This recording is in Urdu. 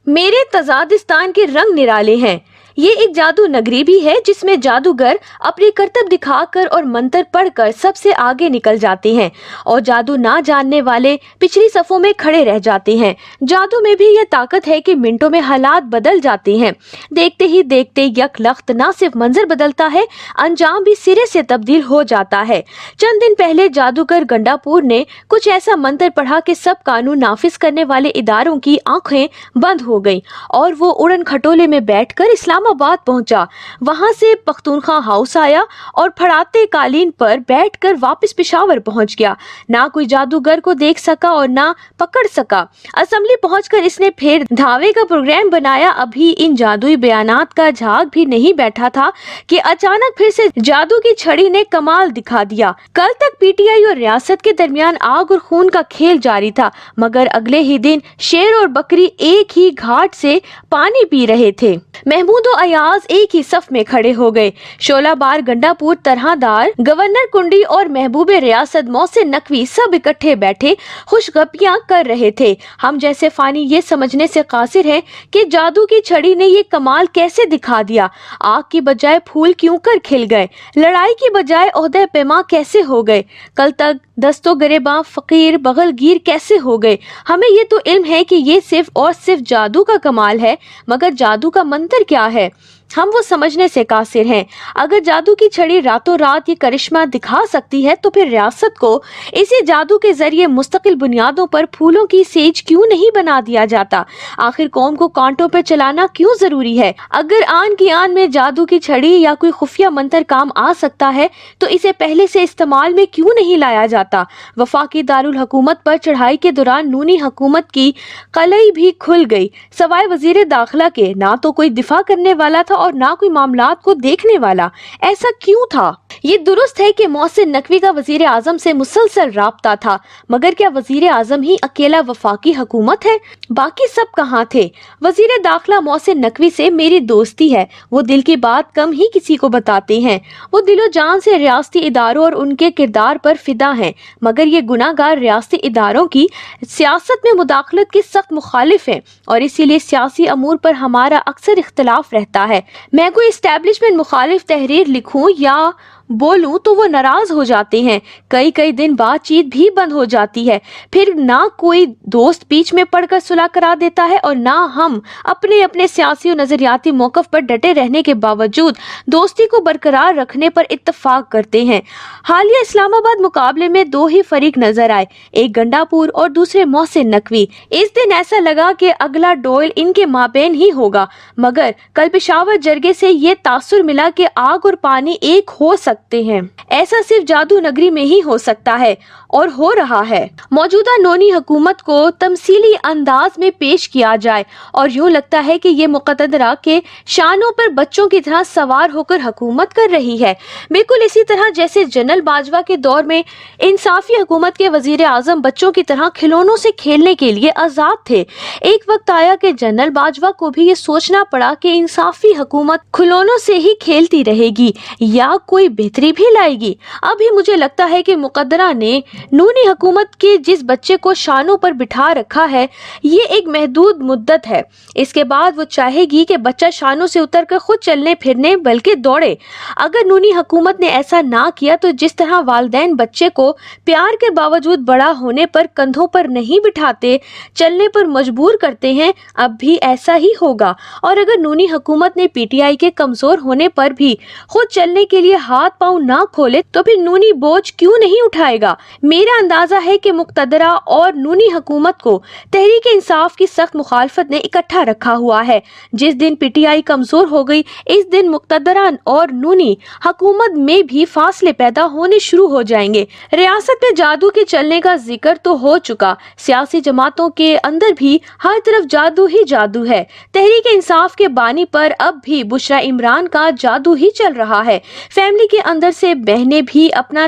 میرے تزادستان کے رنگ نرالے ہیں۔ یہ ایک جادو نگری بھی ہے جس میں جادوگر اپنے کرتب دکھا کر اور منتر پڑھ کر سب سے آگے نکل جاتے ہیں اور جادو نہ جاننے والے پچھلی صفوں میں کھڑے رہ جاتے ہیں۔ جادو میں بھی یہ طاقت ہے کہ منٹوں میں حالات بدل جاتے ہیں۔ دیکھتے ہی دیکھتے یک لخت نہ صرف منظر بدلتا ہے، انجام بھی سرے سے تبدیل ہو جاتا ہے۔ چند دن پہلے جادوگر گنڈا پور نے کچھ ایسا منتر پڑھا کہ سب قانون نافذ کرنے والے اداروں کی آنکھیں بند ہو گئیں اور وہ اڑن کھٹولے میں بیٹھ کر اسلام آباد پہنچا۔ وہاں سے پختونخوا ہاؤس آیا اور پھڑاتے قالین پر بیٹھ کر واپس پشاور پہنچ گیا۔ نہ کوئی جادوگر کو دیکھ سکا اور نہ پکڑ سکا۔ اسمبلی پہنچ کر اس نے پھر دھاوے کا پروگرام بنایا۔ ابھی ان جادوئی بیانات کا جھاگ بھی نہیں بیٹھا تھا کہ اچانک پھر سے جادو کی چھڑی نے کمال دکھا دیا۔ کل تک پی ٹی آئی اور ریاست کے درمیان آگ اور خون کا کھیل جاری تھا، مگر اگلے ہی دن شیر اور بکری ایک ہی گھاٹ سے پانی پی رہے تھے۔ محمود و ایاز ایک ہی صف میں کھڑے ہو گئے۔ شعلہ بار گنڈا پور طرح دار، گورنر کنڈی اور محبوب ریاست محسن نقوی سب اکٹھے بیٹھے خوش گپیاں کر رہے تھے۔ ہم جیسے فانی یہ سمجھنے سے قاصر ہیں کہ جادو کی چھڑی نے یہ کمال کیسے دکھا دیا۔ آگ کی بجائے پھول کیوں کر کھل گئے، لڑائی کی بجائے عہدہ پیما کیسے ہو گئے، کل تک دست و گریباں فقیر بغل گیر کیسے ہو گئے۔ ہمیں یہ تو علم ہے کہ یہ صرف اور صرف جادو کا کمال ہے، مگر جادو کا منتر کیا ہے، ہم وہ سمجھنے سے قاصر ہیں۔ اگر جادو کی چھڑی راتوں رات یہ کرشمہ دکھا سکتی ہے تو پھر ریاست کو اسی جادو کے ذریعے مستقل بنیادوں پر پھولوں کی سیج کیوں نہیں بنا دیا جاتا؟ آخر قوم کو کانٹوں پر چلانا کیوں ضروری ہے؟ اگر آن کی آن میں جادو کی چھڑی یا کوئی خفیہ منتر کام آ سکتا ہے تو اسے پہلے سے استعمال میں کیوں نہیں لایا جاتا؟ وفاقی دارالحکومت پر چڑھائی کے دوران نونی حکومت کی قلعی بھی کھل گئی، سوائے وزیر داخلہ کے نہ تو کوئی دفاع کرنے والا تھا اور نہ کوئی معاملات کو دیکھنے والا۔ ایسا کیوں تھا؟ یہ درست ہے کہ محسن نقوی کا وزیر اعظم سے مسلسل رابطہ تھا، مگر کیا وزیر اعظم ہی اکیلا وفاقی حکومت ہے؟ باقی سب کہاں تھے؟ وزیر داخلہ محسن نقوی سے میری دوستی ہے، وہ دل کی بات کم ہی کسی کو بتاتے ہیں، وہ دل و جان سے ریاستی اداروں اور ان کے کردار پر فدا ہیں، مگر یہ گناہ گار ریاستی اداروں کی سیاست میں مداخلت کے سخت مخالف ہیں اور اسی لیے سیاسی امور پر ہمارا اکثر اختلاف رہتا ہے۔ میں کوئی اسٹیبلشمنٹ مخالف تحریر لکھوں یا بولوں تو وہ ناراض ہو جاتے ہیں، کئی دن بات چیت بھی بند ہو جاتی ہے، پھر نہ کوئی دوست بیچ میں پڑھ کر صلح کرا دیتا ہے اور نہ ہم اپنے سیاسی و نظریاتی موقف پر ڈٹے رہنے کے باوجود دوستی کو برقرار رکھنے پر اتفاق کرتے ہیں۔ حالیہ اسلام آباد مقابلے میں دو ہی فریق نظر آئے، ایک گنڈا پور اور دوسرے محسن نقوی۔ اس دن ایسا لگا کہ اگلا ڈوئل ان کے مابین ہی ہوگا، مگر کل پشاور جرگے سے یہ تاثر ملا کہ آگ اور پانی ایک ہو سکتے ہیں۔ ایسا صرف جادو نگری میں ہی ہو سکتا ہے اور ہو رہا ہے۔ موجودہ نونی حکومت کو تمثیلی انداز میں پیش کیا جائے اور یوں لگتا ہے کہ یہ مقتدرہ کے شانوں پر بچوں کی طرح سوار ہو کر حکومت کر رہی ہے، بالکل اسی طرح جیسے جنرل باجوہ کے دور میں انصافی حکومت کے وزیر اعظم بچوں کی طرح کھلونوں سے کھیلنے کے لیے آزاد تھے۔ ایک وقت آیا کہ جنرل باجوہ کو بھی یہ سوچنا پڑا کہ انصافی حکومت کھلونوں سے ہی کھیلتی رہے گی یا کوئی بہتری بھی لائے گی۔ ابھی مجھے لگتا ہے کہ مقدرہ نے نونی حکومت کے جس بچے کو شانوں پر بٹھا رکھا ہے یہ ایک محدود مدت ہے، اس کے بعد وہ چاہے گی کہ بچہ شانوں سے اتر کر خود چلنے پھرنے بلکہ دوڑے۔ اگر نونی حکومت نے ایسا نہ کیا تو جس طرح والدین بچے کو پیار کے باوجود بڑا ہونے پر کندھوں پر نہیں بٹھاتے، چلنے پر مجبور کرتے ہیں، اب بھی ایسا ہی ہوگا۔ اور اگر نونی حکومت نے پی ٹی آئی کے کمزور ہونے پر بھی خود چلنے کے لیے ہاتھ پاؤں نہ کھولے تو پھر نونی بوجھ کیوں نہیں اٹھائے گا؟ میرا اندازہ ہے کہ مقتدرہ اور نونی حکومت کو تحریک انصاف کی سخت مخالفت نے اکٹھا رکھا ہوا ہے۔ جس دن پی ٹی آئی کمزور ہو گئی اس دن مقتدرہ اور نونی حکومت میں بھی فاصلے پیدا ہونے شروع ہو جائیں گے۔ ریاست میں جادو کے چلنے کا ذکر تو ہو چکا، سیاسی جماعتوں کے اندر بھی ہر طرف جادو ہی جادو ہے۔ تحریک انصاف کے بانی پر اب بھی بشریٰ عمران کا جادو ہی چل رہا ہے۔ فیملی کے اندر سے بہنیں بھی اپنا